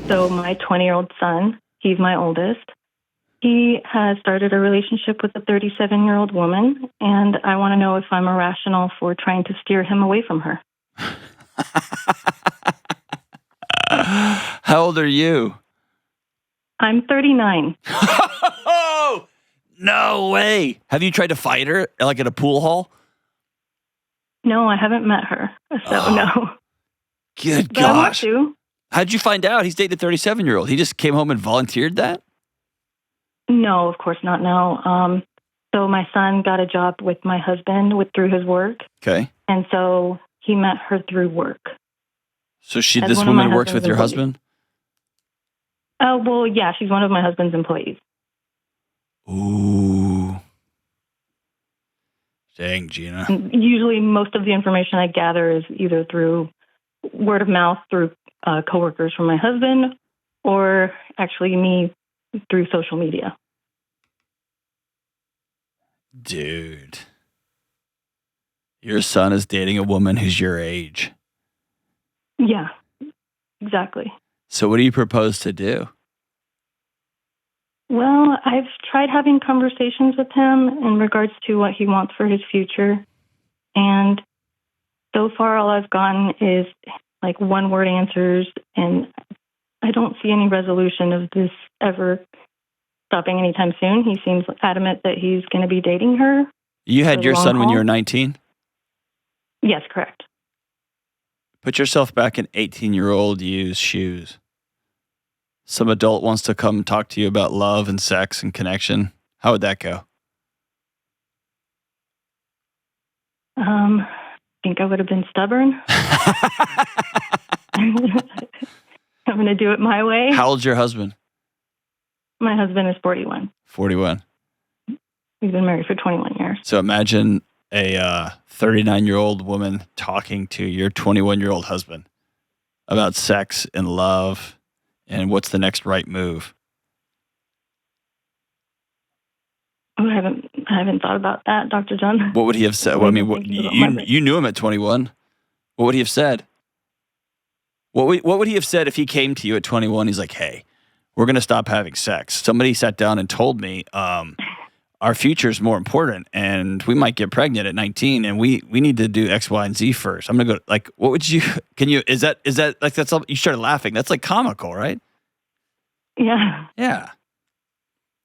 So my 20-year-old son, he's my oldest. He has started a relationship with a 37-year-old woman, and I want to know if I'm irrational for trying to steer him away from her. How old are you? I'm 39. Oh, no way. Have you tried to fight her, like at a pool hall? No, I haven't met her, so no. Good But I want gosh. to. How'd you find out he's dating a 37-year-old? He just came home and volunteered that? No, of course not, no. So my son got a job with my husband through his work, Okay. and so he met her through work. So As this one of my woman works with husband's your employees. husband? Well, yeah, she's one of my husband's employees. Ooh. Dang, Gina. And usually most of the information I gather is either through word of mouth, through coworkers from my husband, or actually me through social media. Dude. Your son is dating a woman who's your age. Yeah, exactly. So what do you propose to do? Well, I've tried having conversations with him in regards to what he wants for his future. And so far, all I've gotten is like one-word answers, and I don't see any resolution of this ever stopping anytime soon. He seems adamant that he's going to be dating her. You had your son when you were 19? Yes, correct. Put yourself back in 18-year-old you's shoes. Some adult wants to come talk to you about love and sex and connection. How would that go? I think I would have been stubborn. I'm going to do it my way. How old's your husband? My husband is 41. 41. We've been married for 21 years. So imagine a 39-year-old woman talking to your 21-year-old husband about sex and love and what's the next right move. Oh, I haven't thought about that, Dr. John. What would he have said? Well, I mean, you knew him at 21. What would he have said? What would he have said if he came to you at 21? He's like, hey, we're going to stop having sex. Somebody sat down and told me our future is more important and we might get pregnant at 19 and we need to do X, Y, and Z first. I'm going to go, like, what would you, is that like, that's all, you started laughing. That's like comical, right? Yeah. Yeah.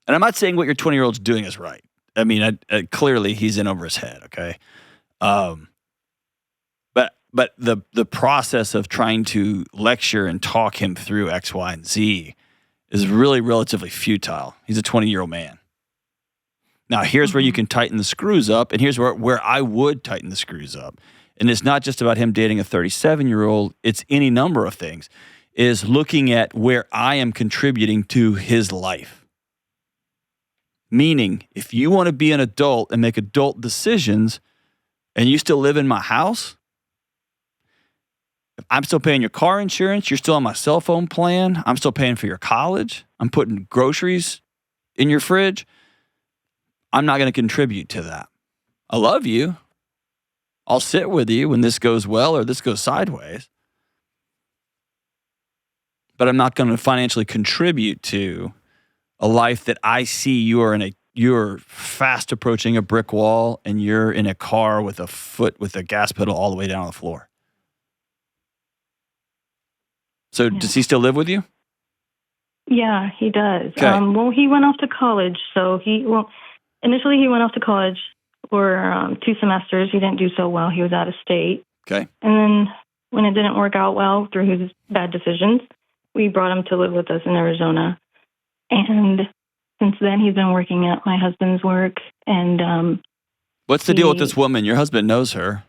And I'm not saying what your 20-year-old's doing is right. I mean, clearly he's in over his head, okay? But the process of trying to lecture and talk him through X, Y, and Z is really relatively futile. He's a 20-year-old man. Now, here's where you can tighten the screws up, and here's where I would tighten the screws up. And it's not just about him dating a 37-year-old. It's any number of things. Is looking at where I am contributing to his life. Meaning, if you want to be an adult and make adult decisions and you still live in my house, if I'm still paying your car insurance, you're still on my cell phone plan, I'm still paying for your college, I'm putting groceries in your fridge, I'm not going to contribute to that. I love you. I'll sit with you when this goes well or this goes sideways. But I'm not going to financially contribute to a life that I see you're fast approaching a brick wall and you're in a car with a gas pedal all the way down on the floor. So does he still live with you? Yeah, he does. Okay. Well, he went off to college. So initially he went off to college for 2 semesters. He didn't do so well. He was out of state. Okay. And then when it didn't work out well through his bad decisions, we brought him to live with us in Arizona. And since then, he's been working at my husband's work. And what's the deal with this woman? Your husband knows her.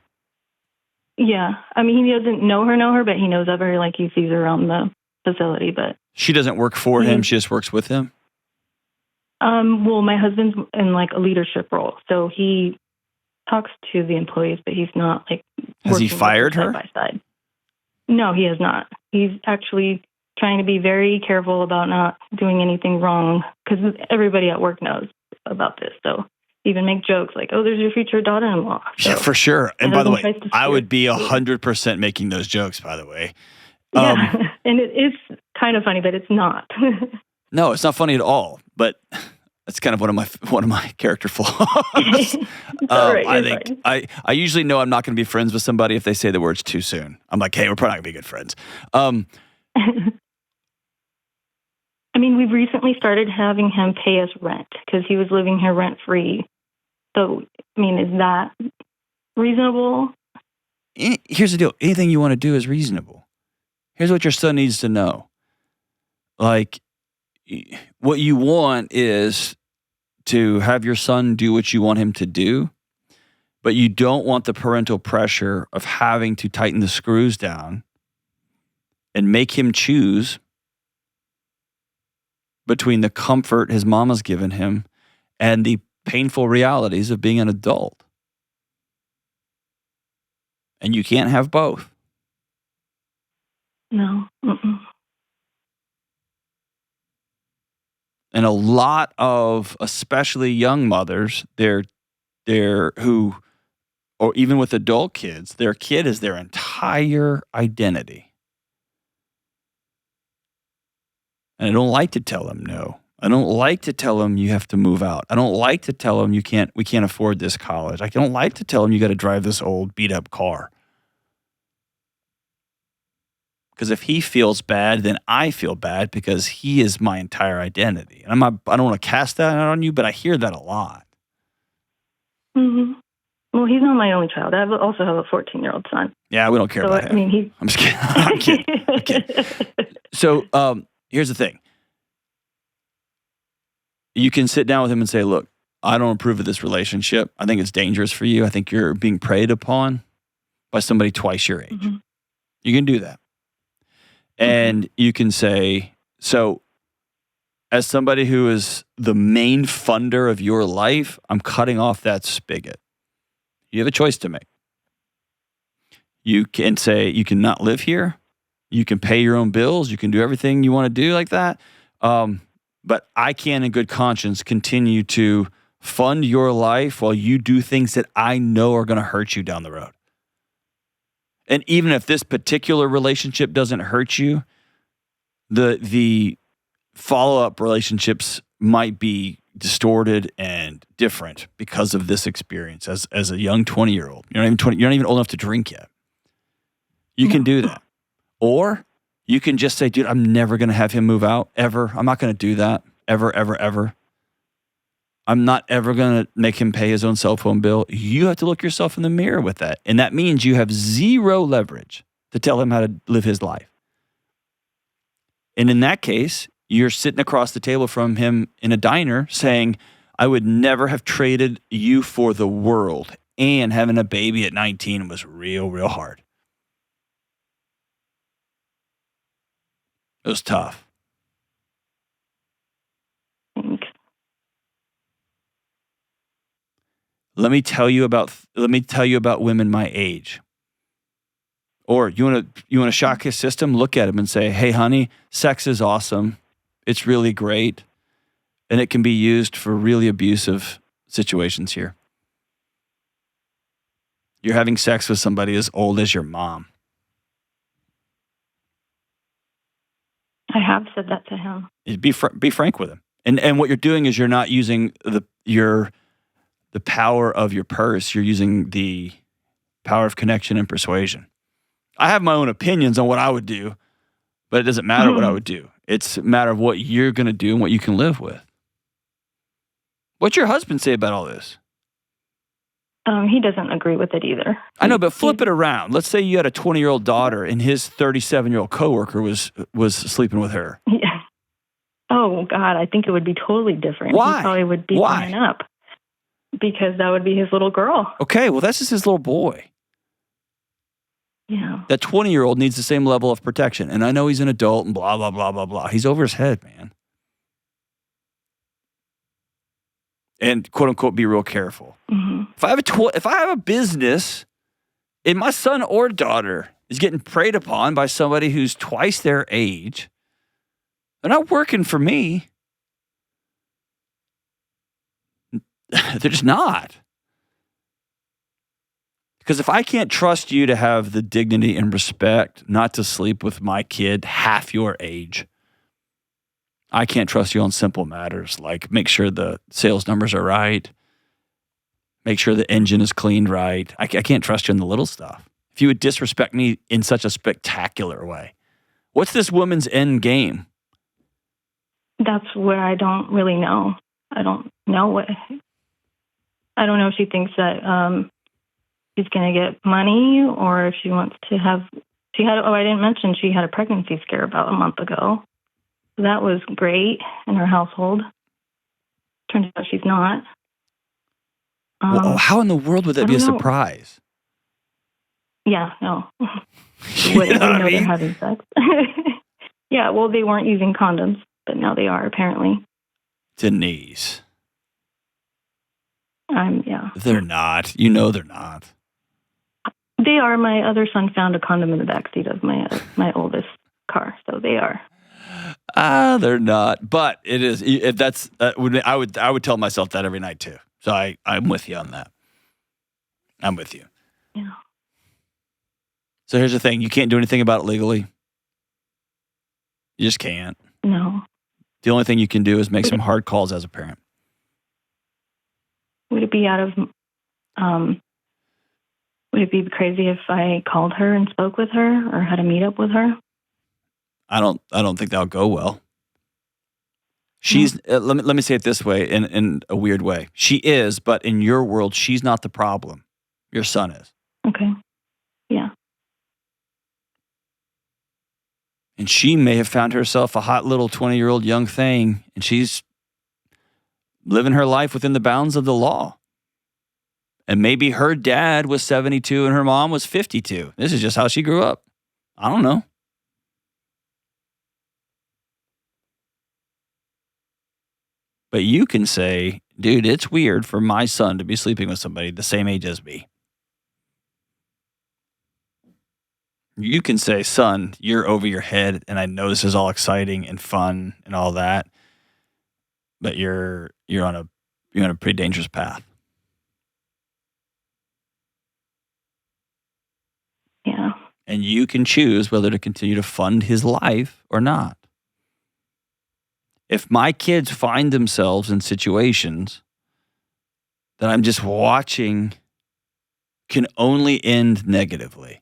Yeah. I mean, he doesn't know her, but he knows of her. Like, he sees her around the facility. But she doesn't work for him. She just works with him. Well, my husband's in like a leadership role. So he talks to the employees, but he's not like. Has he fired her? Side by side. No, he has not. He's actually trying to be very careful about not doing anything wrong because everybody at work knows about this. So even make jokes like, oh, there's your future daughter-in-law. So, yeah, for sure. And by the way, I would be steer. 100% making those jokes, by the way. Yeah. And it is kind of funny, but it's not. No, it's not funny at all. But that's kind of one of my character flaws. Right, I think I usually know I'm not going to be friends with somebody if they say the words too soon. I'm like, hey, we're probably not going to be good friends. I mean, we've recently started having him pay us rent because he was living here rent free. So, I mean, is that reasonable? Here's the deal. Anything you want to do is reasonable. Here's what your son needs to know. Like, what you want is to have your son do what you want him to do, but you don't want the parental pressure of having to tighten the screws down and make him choose between the comfort his mama's given him and the painful realities of being an adult. And you can't have both. No. Mm-mm. And a lot of, especially young mothers, they're who, or even with adult kids, their kid is their entire identity. And I don't like to tell them no. I don't like to tell them you have to move out. I don't like to tell them we can't afford this college. I don't like to tell them you got to drive this old beat up car. Because if he feels bad, then I feel bad because he is my entire identity. And I don't want to cast that out on you, but I hear that a lot. Mm-hmm. Well, he's not my only child. I also have a 14-year-old son. Yeah, we don't care about him. I mean, I'm just kidding. I'm kidding. So here's the thing. You can sit down with him and say, look, I don't approve of this relationship. I think it's dangerous for you. I think you're being preyed upon by somebody twice your age. Mm-hmm. You can do that. And you can say, so as somebody who is the main funder of your life, I'm cutting off that spigot. You have a choice to make. You can say you cannot live here. You can pay your own bills. You can do everything you want to do like that. But I can, in good conscience, continue to fund your life while you do things that I know are going to hurt you down the road. And even if this particular relationship doesn't hurt you, the follow-up relationships might be distorted and different because of this experience as a young 20-year-old. You're not even old enough to drink yet. You can do that. Or you can just say, dude, I'm never going to have him move out, ever. I'm not going to do that, ever, ever, ever. I'm not ever going to make him pay his own cell phone bill. You have to look yourself in the mirror with that. And that means you have zero leverage to tell him how to live his life. And in that case, you're sitting across the table from him in a diner saying, I would never have traded you for the world. And having a baby at 19 was real, real hard. It was tough. Thanks. Let me tell you about women my age. Or you want to shock his system? Look at him and say, "Hey, honey, sex is awesome. It's really great, and it can be used for really abusive situations here. You're having sex with somebody as old as your mom." I have said that to him. Be frank with him. And what you're doing is you're not using the power of your purse. You're using the power of connection and persuasion. I have my own opinions on what I would do, but it doesn't matter what I would do. It's a matter of what you're going to do and what you can live with. What's your husband say about all this? He doesn't agree with it either. I know, but flip it around. Let's say you had a 20-year-old daughter and his 37-year-old coworker was sleeping with her. Yeah. Oh, God, I think it would be totally different. Why? He probably would be fine up because that would be his little girl. Okay, well, that's just his little boy. Yeah. That 20-year-old needs the same level of protection. And I know he's an adult and blah, blah, blah, blah, blah. He's over his head, man. And quote unquote, be real careful. Mm-hmm. If I have a business and my son or daughter is getting preyed upon by somebody who's twice their age, they're not working for me. They're just not. Because if I can't trust you to have the dignity and respect not to sleep with my kid half your age, I can't trust you on simple matters like make sure the sales numbers are right, make sure the engine is cleaned right. I can't trust you in the little stuff. If you would disrespect me in such a spectacular way, what's this woman's end game? That's what I don't really know. I don't know if she thinks that she's going to get money or if she wants to have, I didn't mention she had a pregnancy scare about a month ago. So that was great in her household. Turns out she's not. Well, how in the world would that be a surprise? Yeah, no. You wouldn't know they're having sex. Yeah, well, they weren't using condoms, but now they are, apparently. Denise. Yeah. They're not. You know they're not. They are. My other son found a condom in the backseat of my oldest car, so they are. They're not. But it is. If that's, I would tell myself that every night too. So I'm with you on that. I'm with you. Yeah. So here's the thing: you can't do anything about it legally. You just can't. No. The only thing you can do is make some hard calls as a parent. Would it be would it be crazy if I called her and spoke with her or had a meetup with her? I don't think that'll go well. She's let me say it this way in a weird way. She is, but in your world, she's not the problem. Your son is. Okay. Yeah. And she may have found herself a hot little 20-year-old young thing, and she's living her life within the bounds of the law. And maybe her dad was 72 and her mom was 52. This is just how she grew up. I don't know. But you can say, dude, it's weird for my son to be sleeping with somebody the same age as me. You can say, son, you're over your head, and I know this is all exciting and fun and all that, but you're on a pretty dangerous path. Yeah. And you can choose whether to continue to fund his life or not. If my kids find themselves in situations that I'm just watching can only end negatively,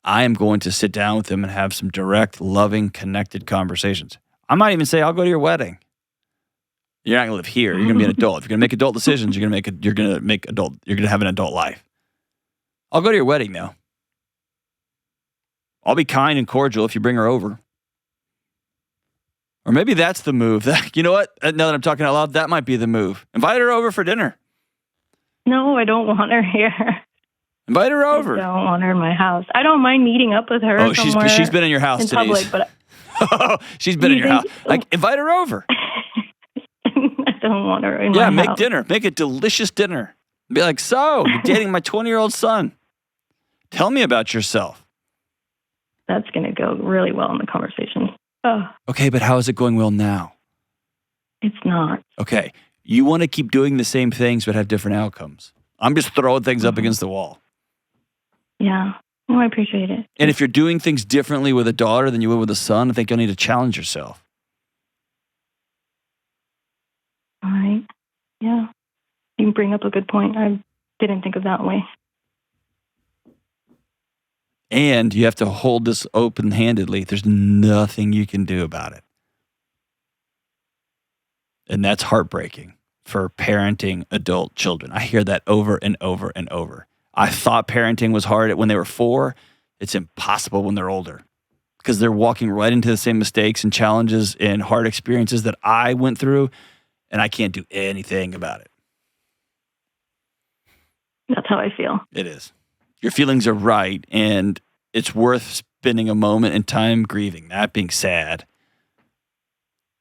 I am going to sit down with them and have some direct, loving, connected conversations. I might even say, I'll go to your wedding. You're not going to live here. You're going to be an adult. If you're going to make adult decisions, you're going to have an adult life. I'll go to your wedding now. I'll be kind and cordial if you bring her over. Or maybe that's the move. You know what? Now that I'm talking out loud, that might be the move. Invite her over for dinner. No, I don't want her here. Invite her over. I don't want her in my house. I don't mind meeting up with her. Oh, she's been in your house today. Public, but she's been in your house. Like, invite her over. I don't want her in my house. Yeah, make dinner. Make a delicious dinner. Be like, so, you're dating my 20-year-old son. Tell me about yourself. That's going to go really well in the conversation. Oh. Okay, but how is it going well now? It's not. Okay, you want to keep doing the same things but have different outcomes. I'm just throwing things up against the wall. Yeah. No, I appreciate it. And if you're doing things differently with a daughter than you would with a son, I think you'll need to challenge yourself. All right. Yeah. You bring up a good point. I didn't think of that way. And you have to hold this open-handedly. There's nothing you can do about it. And that's heartbreaking for parenting adult children. I hear that over and over and over. I thought parenting was hard when they were 4. It's impossible when they're older because they're walking right into the same mistakes and challenges and hard experiences that I went through, and I can't do anything about it. That's how I feel. It is. Your feelings are right, and it's worth spending a moment in time grieving, not being sad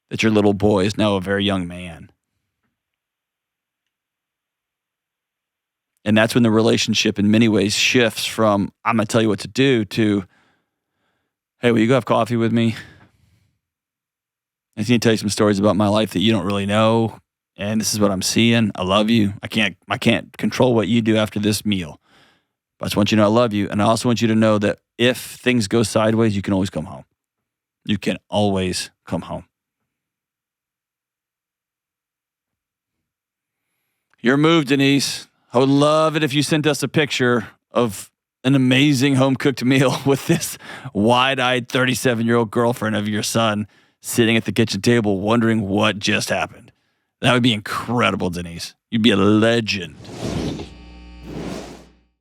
that your little boy is now a very young man. And that's when the relationship in many ways shifts from, I'm going to tell you what to do, to, hey, will you go have coffee with me? I need to tell you some stories about my life that you don't really know. and this is what I'm seeing. I love you. I can't control what you do after this meal. But I just want you to know I love you. And I also want you to know that if things go sideways, you can always come home. You can always come home. Your move, Denise. I would love it if you sent us a picture of an amazing home-cooked meal with this wide-eyed 37-year-old girlfriend of your son sitting at the kitchen table wondering what just happened. That would be incredible, Denise. You'd be a legend.